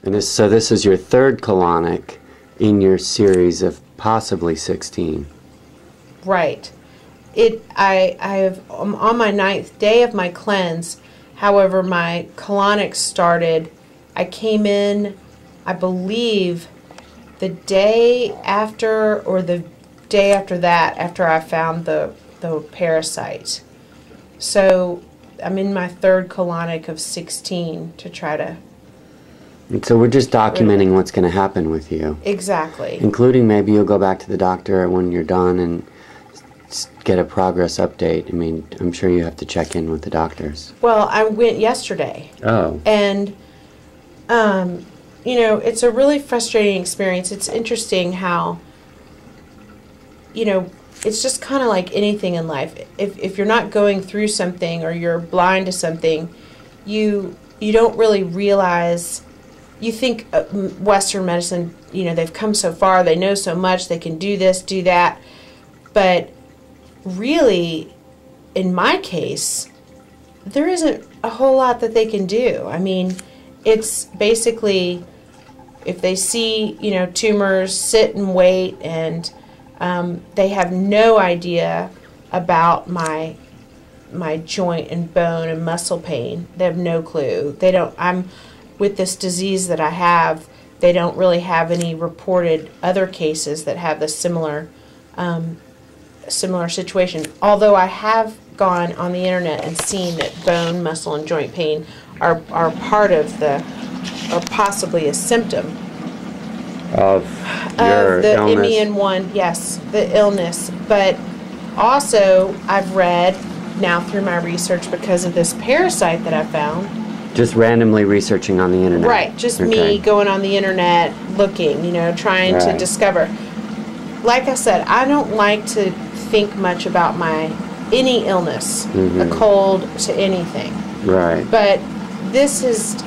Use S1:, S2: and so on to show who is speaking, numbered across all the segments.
S1: And this is your third colonic in your series of possibly 16.
S2: Right. I'm on my 9th day of my cleanse. However, my colonic started, I came in, I believe, the day after or the day after that, after I found the parasite. So I'm in my third colonic of 16 to try to...
S1: And so we're just documenting what's going to happen with you.
S2: Exactly.
S1: Including maybe you'll go back to the doctor when you're done and get a progress update. I mean, I'm sure you have to check in with the doctors.
S2: Well, I went yesterday.
S1: Oh.
S2: And, you know, it's a really frustrating experience. It's interesting how, you know, it's just kind of like anything in life. If you're not going through something or you're blind to something, you don't really realize. You think Western medicine, you know, they've come so far, they know so much, they can do this, do that. But really, in my case, there isn't a whole lot that they can do. I mean, it's basically, if they see, you know, tumors, sit and wait, and they have no idea about my joint and bone and muscle pain. They have no clue. They don't. With this disease that I have, they don't really have any reported other cases that have the similar situation. Although I have gone on the internet and seen that bone, muscle, and joint pain are part of or possibly a symptom
S1: of your
S2: the
S1: illness.
S2: MEN1, yes, the illness. But also, I've read now through my research because of this parasite that I found.
S1: Just randomly researching on the internet.
S2: Right, just
S1: Okay.
S2: me going on the internet, looking, you know, trying to discover. Like I said, I don't like to think much about any illness, a cold to anything.
S1: Right.
S2: But this is,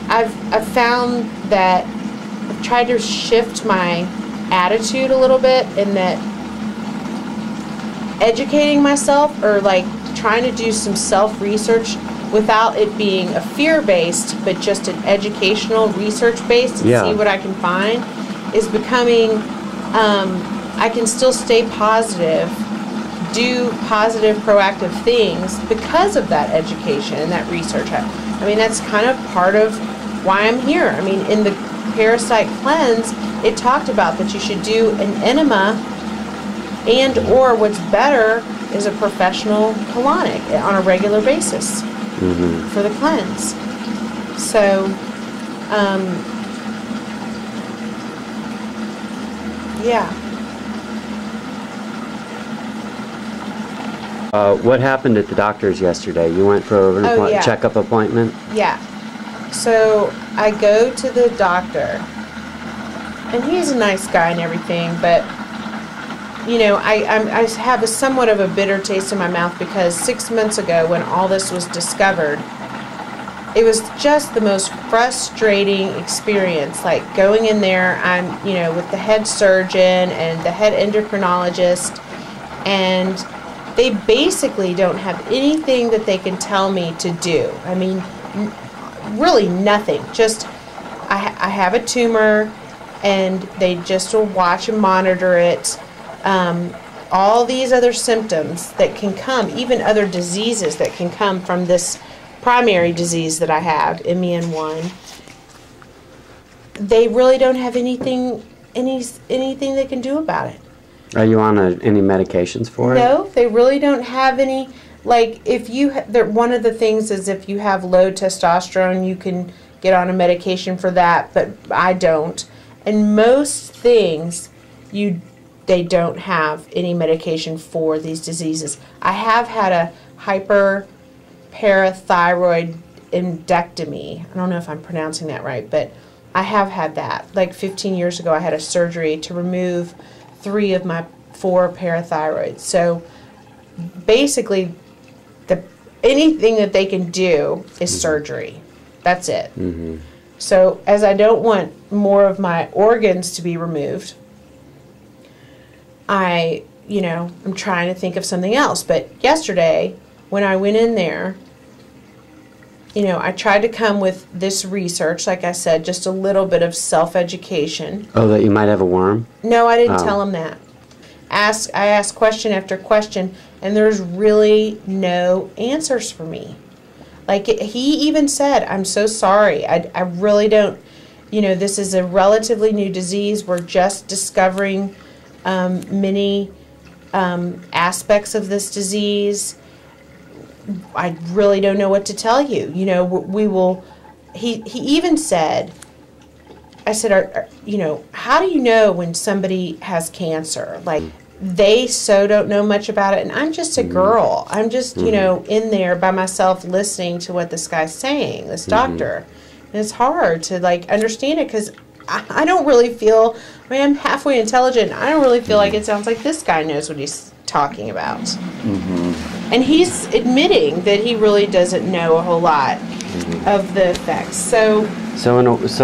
S2: I've found that I've tried to shift my attitude a little bit in that educating myself or like trying to do some self-research without it being a fear-based, but just an educational, research-based, to see what I can find, is becoming, I can still stay positive, do positive, proactive things because of that education and that research. I mean, that's kind of part of why I'm here. I mean, in the parasite cleanse, it talked about that you should do an enema or what's better is a professional colonic on a regular basis. For the cleanse. So, yeah.
S1: What happened at the doctor's yesterday? You went for a checkup appointment?
S2: Yeah. So, I go to the doctor, and he's a nice guy and everything, but you know, I have somewhat of a bitter taste in my mouth because 6 months ago when all this was discovered, it was just the most frustrating experience. Like going in there, I'm, you know, with the head surgeon and the head endocrinologist, and they basically don't have anything that they can tell me to do. I mean, really nothing. Just, I have a tumor, and they just will watch and monitor it. All these other symptoms that can come, even other diseases that can come from this primary disease that I have, MEN1, they really don't have anything they can do about it.
S1: Are you on any medications for it?
S2: No, they really don't have any. Like, if you, one of the things is if you have low testosterone, you can get on a medication for that, but I don't. And most things, they don't have any medication for these diseases. I have had a hyperparathyroidectomy. I don't know if I'm pronouncing that right, but I have had that. Like 15 years ago, I had a surgery to remove 3 of my 4 parathyroids. So basically, anything that they can do is surgery. That's it. So as I don't want more of my organs to be removed, I'm trying to think of something else. But yesterday, when I went in there, you know, I tried to come with this research, like I said, just a little bit of self-education.
S1: Oh, that you might have a worm?
S2: No, I didn't tell him that. I asked question after question, and there's really no answers for me. Like, he even said, I'm so sorry. I really don't, you know, this is a relatively new disease. We're just discovering many aspects of this disease. I really don't know what to tell you. You know, we will, he even said, I said, you know, how do you know when somebody has cancer? Like, they so don't know much about it, and I'm just a girl. I'm just, you know, in there by myself listening to what this guy's saying, this doctor. And it's hard to, like, understand it because I don't really feel, I mean, I'm halfway intelligent. I don't really feel like it sounds like this guy knows what he's talking about. And he's admitting that he really doesn't know a whole lot of the effects. So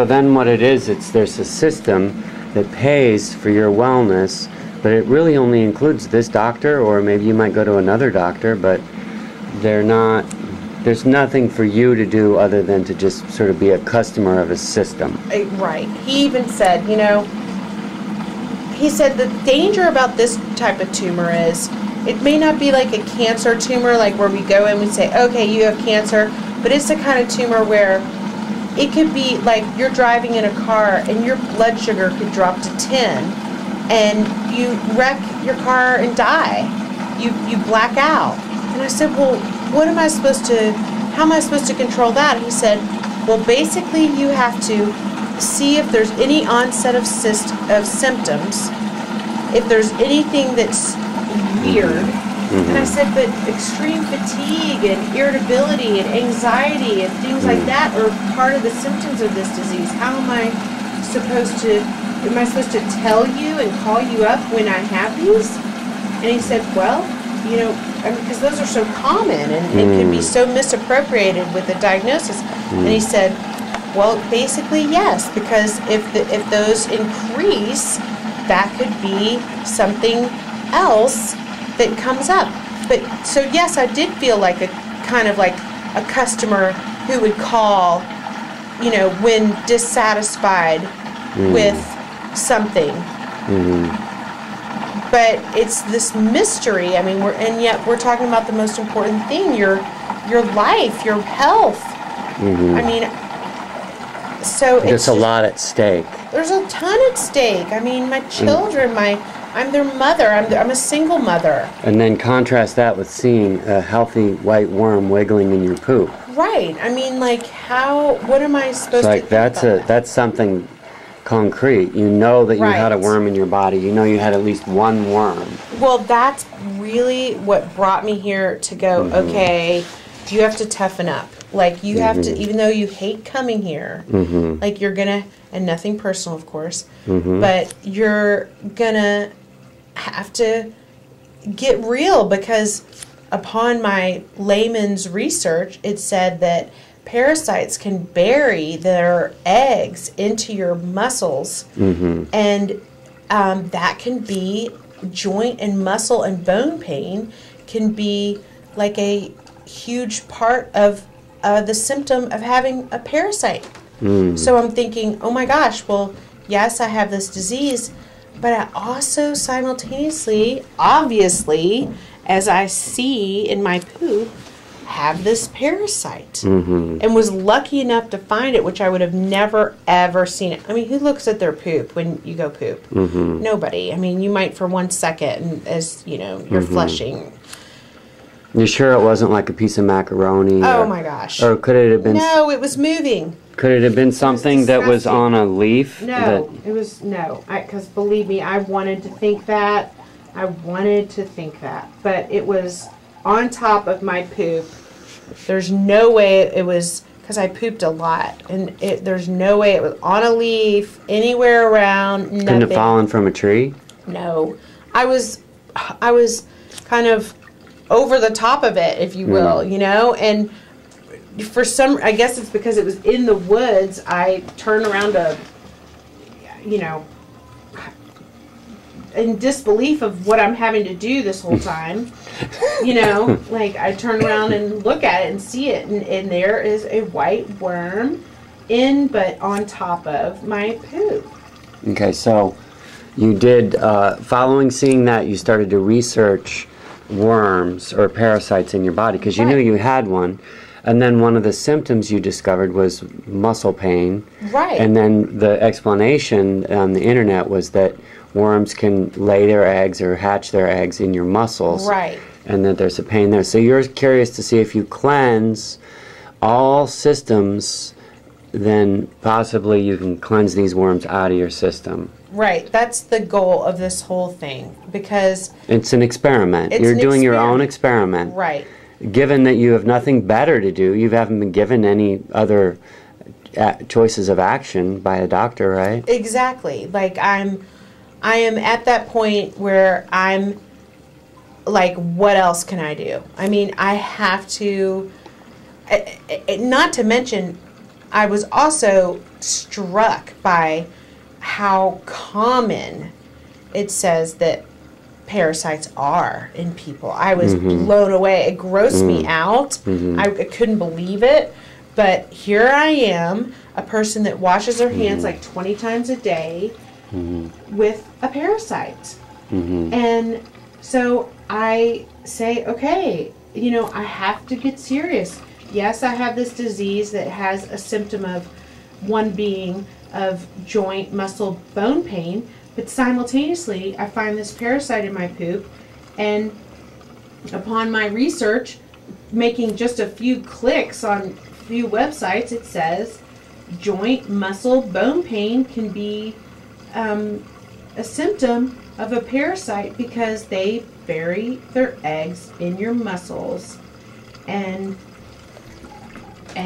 S1: then what it is, there's a system that pays for your wellness, but it really only includes this doctor, or maybe you might go to another doctor, but there's nothing for you to do other than to just sort of be a customer of a system.
S2: Right. He even said, you know, he said the danger about this type of tumor is it may not be like a cancer tumor, like where we go in and we say, okay, you have cancer, but it's the kind of tumor where it could be like you're driving in a car and your blood sugar could drop to 10 and you wreck your car and die. You black out. And I said, well, how am I supposed to control that? He said, well, basically you have to see if there's any onset of symptoms, if there's anything that's weird. And I said, but extreme fatigue and irritability and anxiety and things like that are part of the symptoms of this disease. How am I supposed to tell you and call you up when I have these? And he said, well, you know, because those are so common and can be so misappropriated with the diagnosis. And he said, well, basically yes, because if those increase, that could be something else that comes up. But so yes, I did feel like a kind of like a customer who would call, you know, when dissatisfied with something. But it's this mystery. I mean, yet we're talking about the most important thing, your life, your health. I mean, so
S1: there's a lot at stake.
S2: There's a ton at stake. I mean, my children, I'm their mother. I'm a single mother.
S1: And then contrast that with seeing a healthy white worm wiggling in your poop.
S2: Right. I mean, like, what am I supposed to think about that?
S1: That's something concrete. You know that you had a worm in your body. You know you had at least one worm.
S2: Well, that's really what brought me here to go, okay, you have to toughen up. Like, you have to, even though you hate coming here, like, you're going to, and nothing personal, of course, but you're going to have to get real, because upon my layman's research, it said that parasites can bury their eggs into your muscles, and that can be joint and muscle and bone pain can be like a huge part of the symptom of having a parasite. So I'm thinking, oh my gosh, well, yes, I have this disease, but I also simultaneously, obviously, as I see in my poop, have this parasite. And was lucky enough to find it, which I would have never, ever seen it. I mean, who looks at their poop when you go poop? Nobody. I mean, you might for 1 second, and as, you know, you're flushing.
S1: You sure it wasn't like a piece of macaroni?
S2: Oh my gosh.
S1: Or could it have been...
S2: No, it was moving.
S1: Could it have been something that was on a leaf?
S2: No, it was, no. Because believe me, I wanted to think that. But it was on top of my poop. There's no way it was, because I pooped a lot. And there's no way it was on a leaf, anywhere around, nothing.
S1: Couldn't have fallen from a tree?
S2: No. I was kind of over the top of it, if you will, you know, and for some, I guess it's because it was in the woods, I turned around to, you know, in disbelief of what I'm having to do this whole time. You know, like I turn around and look at it and see it, and there is a white worm but on top of my poop.
S1: Okay, so you did, following seeing that, you started to research worms or parasites in your body because you knew you had one. And then one of the symptoms you discovered was muscle pain.
S2: Right.
S1: And then the explanation on the internet was that worms can lay their eggs or hatch their eggs in your muscles.
S2: Right.
S1: And that there's a pain there. So you're curious to see if you cleanse all systems, then possibly you can cleanse these worms out of your system.
S2: Right. That's the goal of this whole thing, because
S1: it's an experiment. You're doing your own experiment.
S2: Right.
S1: Given that you have nothing better to do, you haven't been given any other choices of action by a doctor, right?
S2: Exactly. Like I am at that point where I'm like, what else can I do? I mean, I have to, not to mention, I was also struck by how common it says that parasites are in people. I was blown away. It grossed me out. I couldn't believe it. But here I am, a person that washes her hands like 20 times a day with a parasite. And so I say, okay, you know, I have to get serious. Yes, I have this disease that has a symptom of one being of joint, muscle, bone pain, but simultaneously I find this parasite in my poop, and upon my research, making just a few clicks on a few websites, it says joint, muscle, bone pain can be a symptom of a parasite because they bury their eggs in your muscles. And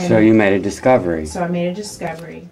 S1: so you made a discovery.
S2: So I made a discovery.